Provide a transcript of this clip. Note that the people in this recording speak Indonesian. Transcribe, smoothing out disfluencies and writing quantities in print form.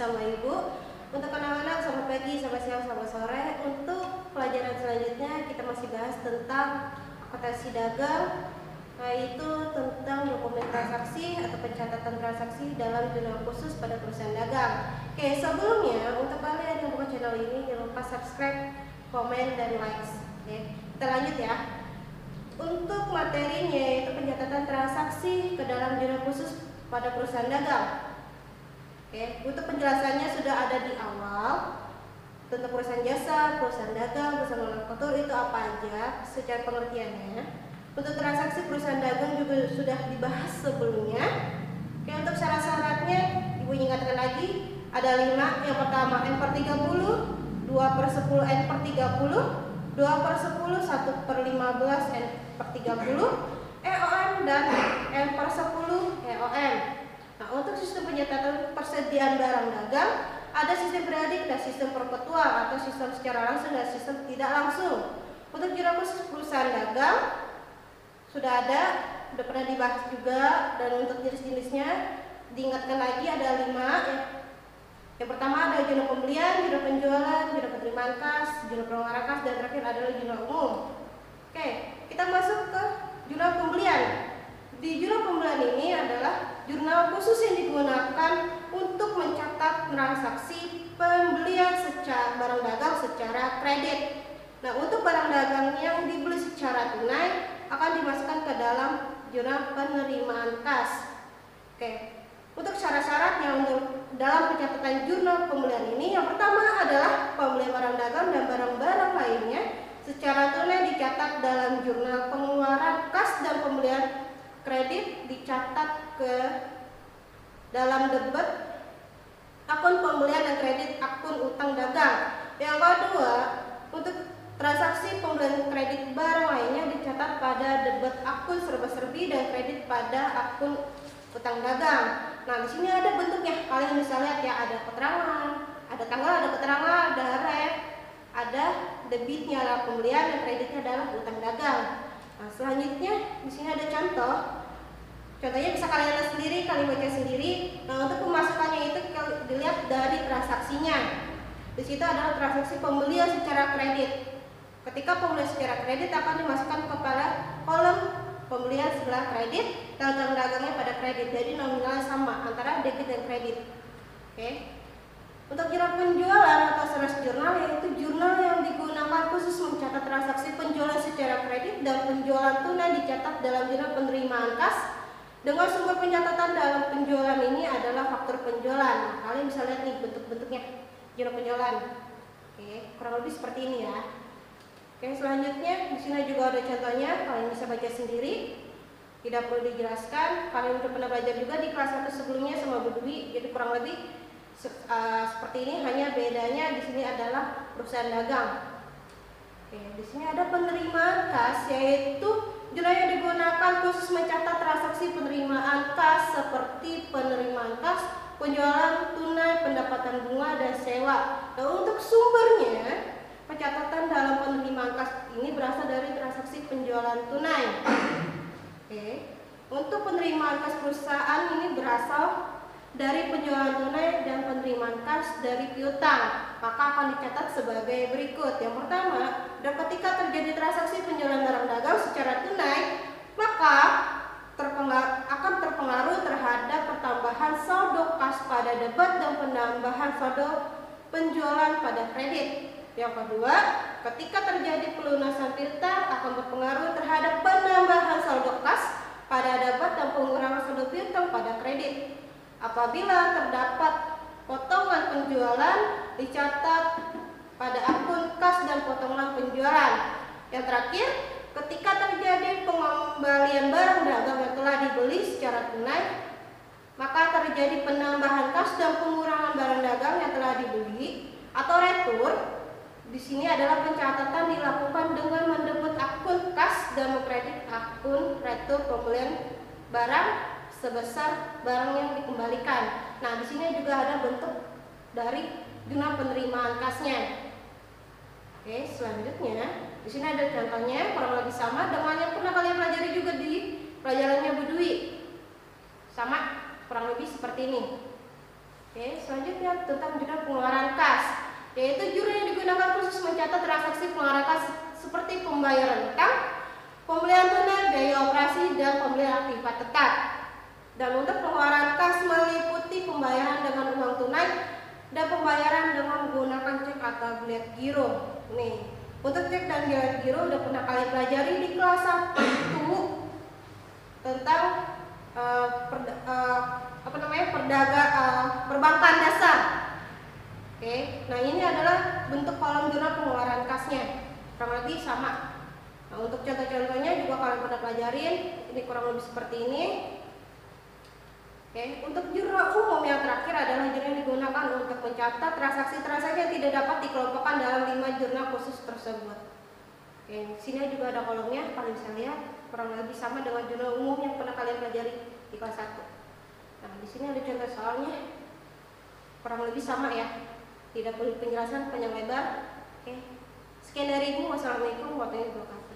sama Ibu. Untuk anak-anak, selamat pagi, selamat siang, selamat sore. Untuk pelajaran selanjutnya kita masih bahas tentang akuntansi dagang, yaitu tentang dokumen transaksi atau pencatatan transaksi dalam jurnal khusus pada perusahaan dagang. Oke, sebelumnya untuk kalian yang buka channel ini jangan lupa subscribe, komen, dan likes. Oke, kita lanjut ya. Untuk materinya yaitu pencatatan transaksi ke dalam jurnal khusus pada perusahaan dagang. Oke, untuk penjelasannya sudah ada di awal tentang perusahaan jasa, perusahaan dagang, perusahaan manufaktur itu apa aja secara pengertiannya. Untuk transaksi perusahaan dagang juga sudah dibahas sebelumnya. Oke, untuk syarat-syaratnya Ibu ingatkan lagi ada 5. Yang pertama N/30, 2/10 N/30, 2/10 1/15 N/30, EOM dan N/10 EOM. Nah, untuk sistem pencatatan persediaan barang dagang ada sistem periodik dan sistem perpetual atau sistem secara langsung dan sistem tidak langsung. Untuk jurnal khusus perusahaan dagang sudah pernah dibahas juga, dan untuk jenis-jenisnya diingatkan lagi ada 5. Yang pertama ada jurnal pembelian, jurnal penjualan, jurnal penerimaan kas, jurnal pengeluaran kas, dan terakhir adalah jurnal umum. Oke, kita masuk ke jurnal pembelian. Di jurnal pembelian ini adalah jurnal khusus yang digunakan untuk mencatat transaksi pembelian secara barang dagang secara kredit. Nah, untuk barang dagang yang dibeli secara tunai akan dimasukkan ke dalam jurnal penerimaan kas. Oke. Untuk syarat-syaratnya untuk dalam pencatatan jurnal pembelian ini, yang pertama adalah pembelian barang dagang dan barang-barang lainnya secara tunai dicatat dalam jurnal pengeluaran kas, dan pembelian kredit dicatat ke dalam debit akun pembelian dan kredit akun utang dagang. Yang kedua, untuk transaksi pembelian kredit barang lainnya dicatat pada debit akun serba-serbi dan kredit pada akun utang dagang. Nah, di sini ada bentuknya. Kalian bisa lihat ya, ada keterangan, ada tanggal, ada keterangan, ada ref, ada debitnya adalah pembelian dan kreditnya adalah utang dagang. Nah, selanjutnya di sini ada contoh. Contohnya bisa kalian lihat sendiri, kalian baca sendiri. Nah, untuk pemasukannya itu dilihat dari transaksinya. Di situ adalah transaksi pembelian secara kredit. Ketika pembelian secara kredit akan dimasukkan kepada kolom pembelian sebelah kredit dan utang dagangnya pada kredit. Jadi nominalnya sama antara debit dan kredit. Oke. Untuk jurnal penjualan atau sales jurnal yaitu jurnal yang digunakan khusus mencatat transaksi penjualan secara kredit dan penjualan tunai dicatat dalam jurnal penerimaan kas. Dengan sumber pencatatan dalam penjualan ini adalah faktur penjualan. Nah, kalian bisa lihat nih bentuk-bentuknya jurnal penjualan. Oke, kurang lebih seperti ini ya. Oke, selanjutnya di sini juga ada contohnya, kalian bisa baca sendiri. Tidak perlu dijelaskan. Kalian sudah pernah belajar juga di kelas 1 sebelumnya sama Bu Dwi. Jadi kurang lebih seperti ini, hanya bedanya di sini adalah perusahaan dagang. Oke, di sini ada penerimaan kas, yaitu jurnal yang digunakan khusus mencatat transaksi penerimaan kas seperti penerimaan kas, penjualan tunai, pendapatan bunga, dan sewa. Nah, untuk sumbernya pencatatan dalam penerimaan kas ini berasal dari transaksi penjualan tunai. Oke. Untuk penerimaan kas perusahaan ini berasal dari penjualan tunai dan penerimaan kas dari piutang. Maka akan dicatat sebagai berikut. Yang pertama, ketika terjadi transaksi penjualan barang dagang secara tunai, maka akan terpengaruh terhadap pertambahan saldo kas pada debit dan penambahan saldo penjualan pada kredit. Yang kedua, ketika terjadi pelunasan piutang akan berpengaruh terhadap penambahan saldo kas pada debit dan pengurangan saldo piutang pada kredit. Apabila terdapat potongan penjualan dicatat pada akun kas dan potongan penjualan. Yang terakhir, ketika terjadi pengembalian barang dagang yang telah dibeli secara tunai, maka terjadi penambahan kas dan pengurangan barang dagang yang telah dibeli atau retur. Di sini adalah pencatatan dilakukan dengan mendebut akun kas dan mengkredit akun retur pembelian barang sebesar barang yang dikembalikan. Nah, di sini juga ada bentuk dari jurnal penerimaan kasnya. Oke, selanjutnya di sini ada contohnya kurang lebih sama dengan yang pernah kalian pelajari juga di pelajarannya Bu Dwi. Sama, kurang lebih seperti ini. Oke, selanjutnya tentang jurnal pengeluaran kas, yaitu jurnal yang digunakan khusus mencatat transaksi pengeluaran kas seperti pembayaran utang, pembelian tunai, biaya operasi, dan pembelian akibat tetap. Dan untuk pengeluaran kas meliputi pembayaran dengan uang tunai dan pembayaran dengan menggunakan cek atau bilet giro. Nih, untuk cek dan bilet giro udah pernah kalian pelajari di kelas 1 tentang perbankan dasar. Oke, nah ini adalah bentuk kolom jurnal pengeluaran kasnya, kurang lebih sama. Nah, untuk contoh-contohnya juga kalian pernah pelajarin, ini kurang lebih seperti ini. Oke, untuk jurnal umum yang terakhir adalah jurnal yang digunakan untuk mencatat transaksi-transaksi yang tidak dapat dikelompokkan dalam 5 jurnal khusus tersebut. Oke, sini juga ada kolomnya, kalian bisa lihat kurang lebih sama dengan jurnal umum yang pernah kalian pelajari di kelas 1. Nah, di sini ada contoh soalnya, kurang lebih sama ya, tidak perlu penjelasan panjang lebar. Oke, sekian dari ibu. Wassalamualaikum warahmatullahi wabarakatuh.